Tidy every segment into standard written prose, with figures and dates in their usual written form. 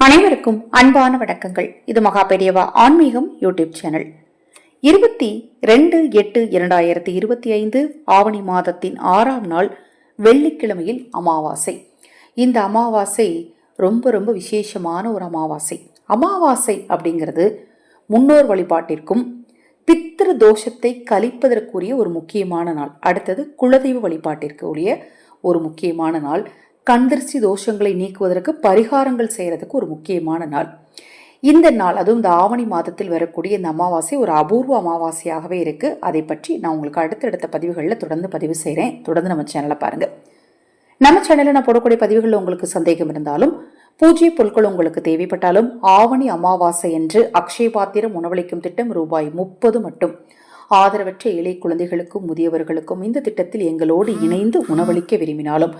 அனைவருக்கும் அன்பான வணக்கங்கள். இது மகா பெரியவா ஆன்மீகம் யூடியூப் சேனல். 22/8/2025 ஆவணி மாதத்தின் 6ஆம் நாள் வெள்ளிக்கிழமையில் அமாவாசை. இந்த அமாவாசை ரொம்ப ரொம்ப விசேஷமான ஒரு அமாவாசை. அமாவாசை அப்படிங்கிறது முன்னோர் வழிபாட்டிற்கும் பித்திரு தோஷத்தை கழிப்பதற்குரிய ஒரு முக்கியமான நாள். அடுத்தது குலதெய்வ வழிபாட்டிற்கு உரிய ஒரு முக்கியமான நாள். கண்திருஷ்டி தோஷங்களை நீக்குவதற்கு பரிகாரங்கள் செய்யறதுக்கு ஒரு முக்கியமான நாள் இந்த நாள். அதுவும் இந்த ஆவணி மாதத்தில் வரக்கூடிய இந்த அமாவாசை ஒரு அபூர்வ அமாவாசையாகவே இருக்கு. அதை பற்றி நான் உங்களுக்கு அடுத்தடுத்த பதிவுகளில் தொடர்ந்து பதிவு செய்கிறேன். தொடர்ந்து நம்ம சேனலை பாருங்க. நம்ம சேனலில் நான் போடக்கூடிய பதிவுகளில் உங்களுக்கு சந்தேகம் இருந்தாலும், பூஜ்ய பொருட்கள் உங்களுக்கு தேவைப்பட்டாலும், ஆவணி அமாவாசை என்று அக்ஷய பாத்திரம் உணவளிக்கும் திட்டம் ரூபாய் 30 மட்டும். ஆதரவற்ற ஏழை குழந்தைகளுக்கும் முதியவர்களுக்கும் இந்த திட்டத்தில் எங்களோடு இணைந்து உணவளிக்க விரும்பினாலும்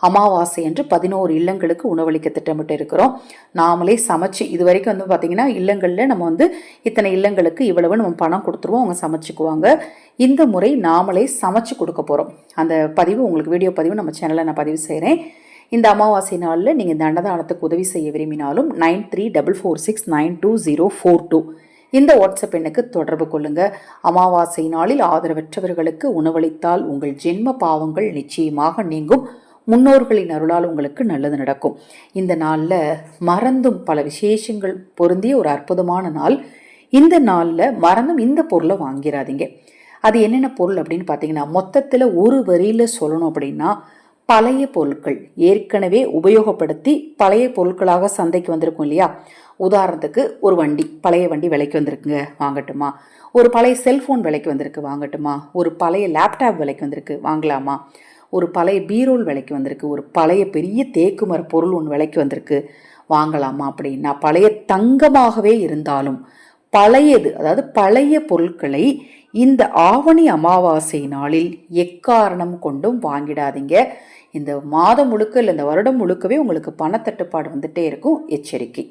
அமாவாசை என்று 11 இல்லங்களுக்கு உணவளிக்க திட்டமிட்டு இருக்கிறோம். நாமளே சமைச்சு, இது வரைக்கும் பார்த்தீங்கன்னா இல்லங்களில் நம்ம இத்தனை இல்லங்களுக்கு இவ்வளவு நம்ம பணம் கொடுத்துருவோம், அவங்க சமைச்சுக்குவாங்க. இந்த முறை நாமளே சமைச்சு கொடுக்க போகிறோம். அந்த பதிவு உங்களுக்கு வீடியோ பதிவு நம்ம சேனலில் நான் பதிவு செய்கிறேன். இந்த அமாவாசை நாளில் நீங்கள் இந்த அன்னதானத்துக்கு உதவி செய்ய விரும்பினாலும் 9344692042 இந்த வாட்ஸ்அப் எண்ணுக்கு தொடர்பு கொள்ளுங்க. அமாவாசை நாளில் ஆதரவற்றவர்களுக்கு உணவளித்தால் உங்கள் ஜென்ம பாவங்கள் நிச்சயமாக நீங்கும். முன்னோர்களின் அருளால் உங்களுக்கு நல்லது நடக்கும். இந்த நாளில் மறந்தும் பல விசேஷங்கள் பொருந்திய ஒரு அற்புதமான நாள். இந்த நாளில் மறந்தும் இந்த பொருளை வாங்கிடாதீங்க. அது என்னென்ன பொருள் அப்படின்னு பார்த்தீங்கன்னா, மொத்தத்தில் ஒரு வரியில் சொல்லணும் அப்படின்னா, பழைய பொருட்கள் ஏற்கனவே உபயோகப்படுத்தி பழைய பொருட்களாக சந்தைக்கு வந்திருக்கும் இல்லையா. உதாரணத்துக்கு ஒரு வண்டி, பழைய வண்டி விலைக்கு வந்திருக்குங்க, வாங்கட்டுமா? ஒரு பழைய செல்ஃபோன் விலைக்கு வந்திருக்கு, வாங்கட்டுமா? ஒரு பழைய லேப்டாப் விலைக்கு வந்திருக்கு, வாங்கலாமா? ஒரு பழைய பீரோல் விலைக்கு வந்திருக்கு, ஒரு பழைய பெரிய தேக்குமர பொருள் ஒன்று விலைக்கு வந்திருக்கு, வாங்கலாமா? அப்படின்னா பழைய தங்கமாகவே இருந்தாலும் பழையது, அதாவது பழைய பொருட்களை இந்த ஆவணி அமாவாசை நாளில் எக்காரணம் கொண்டும் வாங்கிடாதீங்க. இந்த மாதம் முழுக்க இல்லை இந்த வருடம் முழுக்கவே உங்களுக்கு பணத்தட்டுப்பாடு வந்துட்டே இருக்கும். எச்சரிக்கை.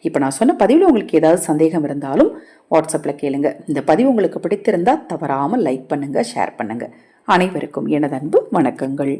இப்போ நான் சொன்ன பதிவில் உங்களுக்கு ஏதாவது சந்தேகம் இருந்தாலும் வாட்ஸ்அப்பில் கேளுங்க. இந்த பதிவு உங்களுக்கு பிடித்திருந்தால் தவறாமல் லைக் பண்ணுங்க, ஷேர் பண்ணுங்க. அனைவருக்கும் எனது அன்பு வணக்கங்கள்.